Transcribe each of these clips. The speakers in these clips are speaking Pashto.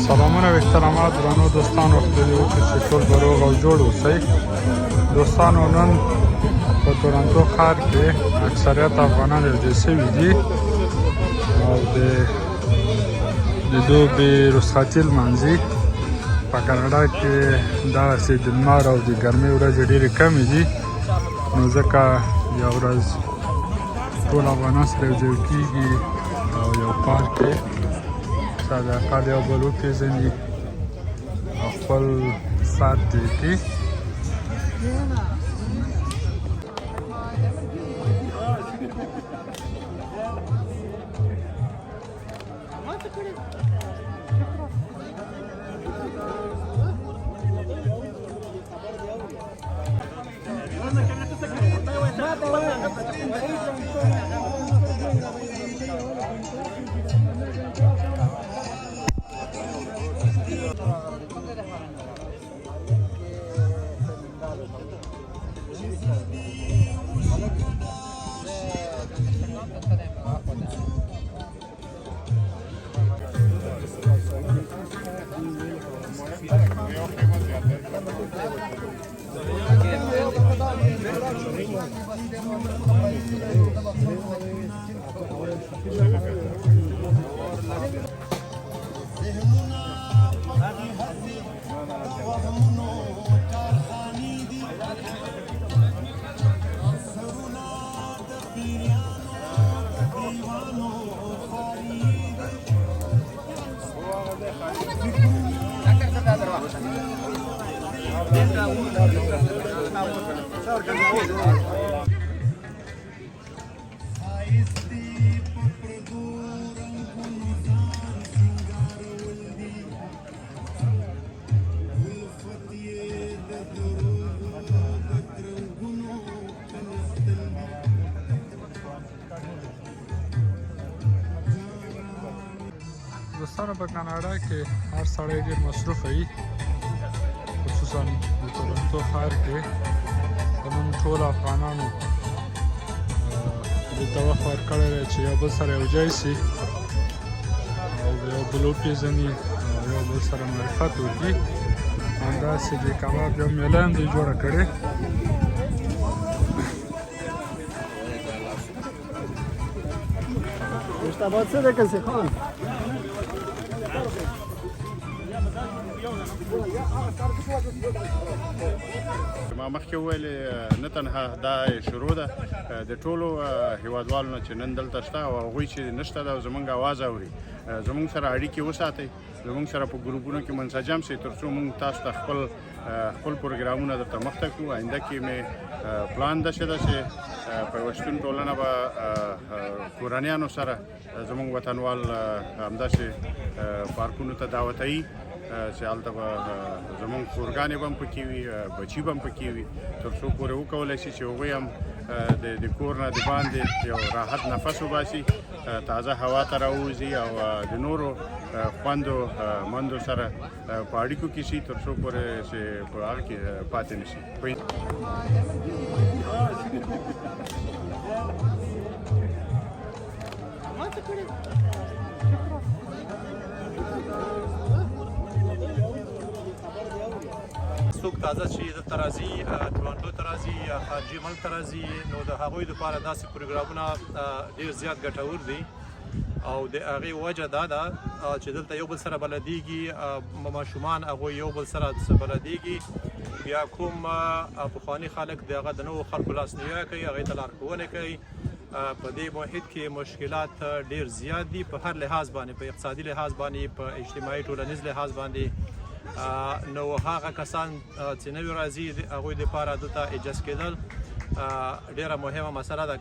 سلامونه و احترامات درنو دوستانو خپل وکړي چې ټول به روغ او جوړ اوسئ. دوستانو نن په تورنټو ښار کې اکثریت افغانان یوځای سوي دي او د دوبي رخصتي لمانځي. په کاناډا کې دغسې د لمر او د ګرمۍ ورځې ډېرې کمې دي، نو ځکه یو ورځ ټول افغانان سره یوځای کېږي او یو پارک کې صداقت یو بل وپېژني او خپل سات تېر کړي. دوستانو په کاناډا کې هر سړی ډېر مصروفه وي، خصوصا د تورنټو ښار کې زموږ ټولو افغانانو دې ته وخت ورکړی دی چې یو بل سره یوځای شي او یو بل وپېژني او یو بل سره معرفت وکړي. همداسې د کباب یو میله هم دې جوړه کړې. مشتبات څه دی کسی خان؟ ما مخکې وویل نه تنها دا شروع ده د ټولو هیوادوالو نه چې نن دلته شته او هغوی چې نشته ده او زموږ اواز اوري، زموږ سره اړیکې وساتئ، زموږ سره په ګروپونو کې منسجم شئ تر څو موږ تاسو ته خپل پروګرامونه درته مخته کړو. آینده کې مې پلان ده چې په یوه شتون ټولنه به کورنیانو سره زموږ وطنوال همداسې پارکونو ته دعوتوي چې هلته به زموږ کورګانې به هم پکې وي، بچي به هم پکې وي، تر څو پورې وکولی شي چې هغوی هم د کور نه د باندې یو راحت نفس وباسي، تازه هوا ته راووځي او د نورو خوندو مندو سره په اړیکو کې شي تر څو پورې چې په هغه کې پاتې نه شي. څوک تازه چې دلته راځي، تورنټو ته راځي یا خارجي ملک ته راځي، نو د هغوی لپاره داسې پروګرامونه ډېر زیات ګټور دي او د هغې وجه دا ده چې دلته یو بل سره بلدېږي، ماشومان هغوی یو بل سره بلدېږي، بیا کوم پخواني خلک د هغه د نوو خلکو لاسنیوی کوي، هغوی ته لارښوونې کوي. په دې محیط کې مشکلات ډېر زیات دي په هر لحاظ باندې، په اقتصادي لحاظ باندې، په اجتماعي ټولنیز لحاظ باندې. نو هغه کسان چې نوي راځي هغوی دپاره دلته ایجاد کېدل ډېره مهمه مسله ده.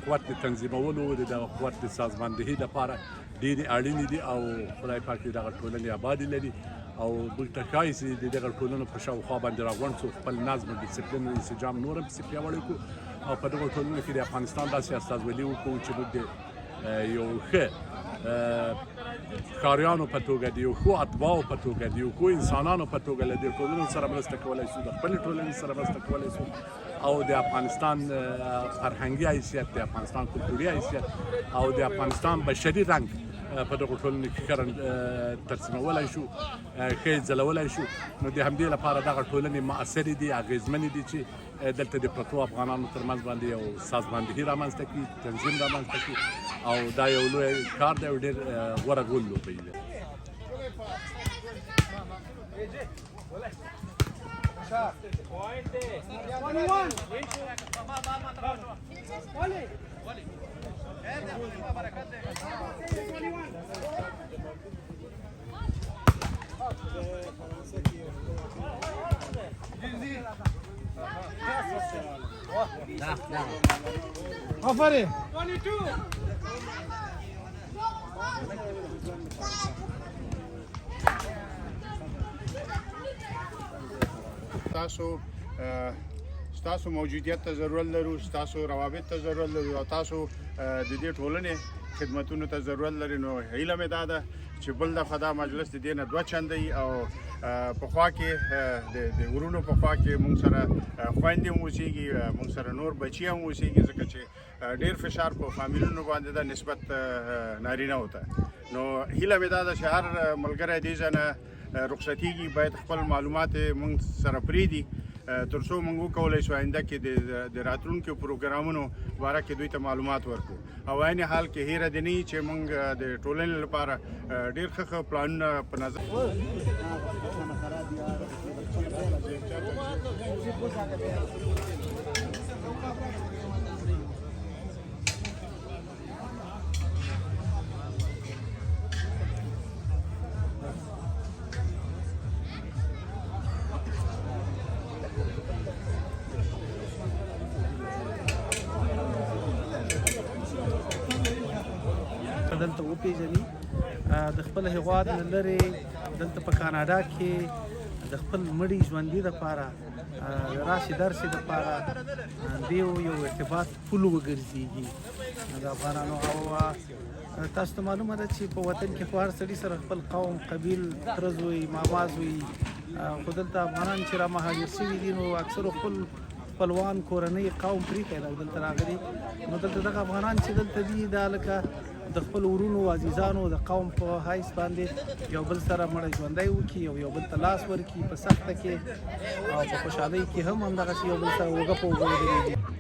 قوت د تنظیمولو د دغه قوت د سازماندهي لپاره ډېرې اړینې دي او خدای پاک دې دغه ټولنې ابادې لري او موږ ته ښایي چې د دغه ټولنو په شاوخوا باندې راغونډ شو، خپل نظم او ډسپلین او انسجام نور هم پسې پیاوړی کړو او په دغو ټولنو کې د افغانستان داسې استازولي وکړو چې موږ د یو ښه ښکاریانو په توګه د یو ښو اتباعو په توګه د یو ښو انسانانو په توګه له دې ټولنو سره مرسته کولی شو د خپلې ټولنې سره مرسته کولی شو او د افغانستان فرهنګي حیثیت د افغانستان کلتوري حیثیت او د افغانستان بشري رنګ په دغو ټولنو کې ښه ترسیمولی شو ښه یې ځلولی شو نو د همدې لپاره دغه ټولنې مؤثرې دي اغېزمنې دي چې دلته د پرتو افغانانو ترمنځ باندې یو سازماندهي رامنځته کړي تنظیم رامنځته کړي او دا یو لوی کار دی او ډېر غوره رول لوبوي آفرین ستاسو موجودیت ته ضرورت لرو ستاسو روابط ته ضرورت لرو او تاسو د دې ټولنې خدمتونو ته ضرورت لري نو هیله مې دا ده چې بل دفعه دا مجلس د دې نه دوه چنده وي او په خوا کې د ورونو په خوا کې موږ سره خویندې هم اوسېږي موږ سره نور بچي هم اوسېږي ځکه چې ډېر فشار په فامیلونو باندې ده نسبت نارینهو ته نو هیله مې دا ده چې هر ملګری دې ځای نه رخصتېږي باید خپل معلومات موږ سره پرېږدي تر څو موږ وکولی شو آینده کې د راتلونکو پروګرامونو باره کې دوی ته معلومات ورکړو او عین حال کې هیره دې نه وي چې موږ د ټولنې لپاره ډېر ښه پلانونه په نظر دلته وپېژني د خپل هېواد نه لرې دلته په کاناډا کې د خپل مړي ژوندي دپاره راشي درشي دپاره دیو یو ارتباط پول وګرځېږي د افغانانو او تاسو ته معلومه ده چې په وطن کې خو هر سړي سره خپل قوم قبیل تره زوی ماما زوی خو دلته افغانان چې رامهاجر شوي دي نو اکثرو خپلوان کورنۍ قوم پرېښی ده او دلته راغلي نو دلته دغه افغانان چې دلته دي دا لکه د خپل ورونو عزیزانو د قوم په حیث باندې یو بل سره مړی ژوندی وکړي او یو بل ته لاس ورکړي په سخته کې او په خوشحالۍ کې هم همدغسې یو بل سره اوږه په اوږه ودرېږي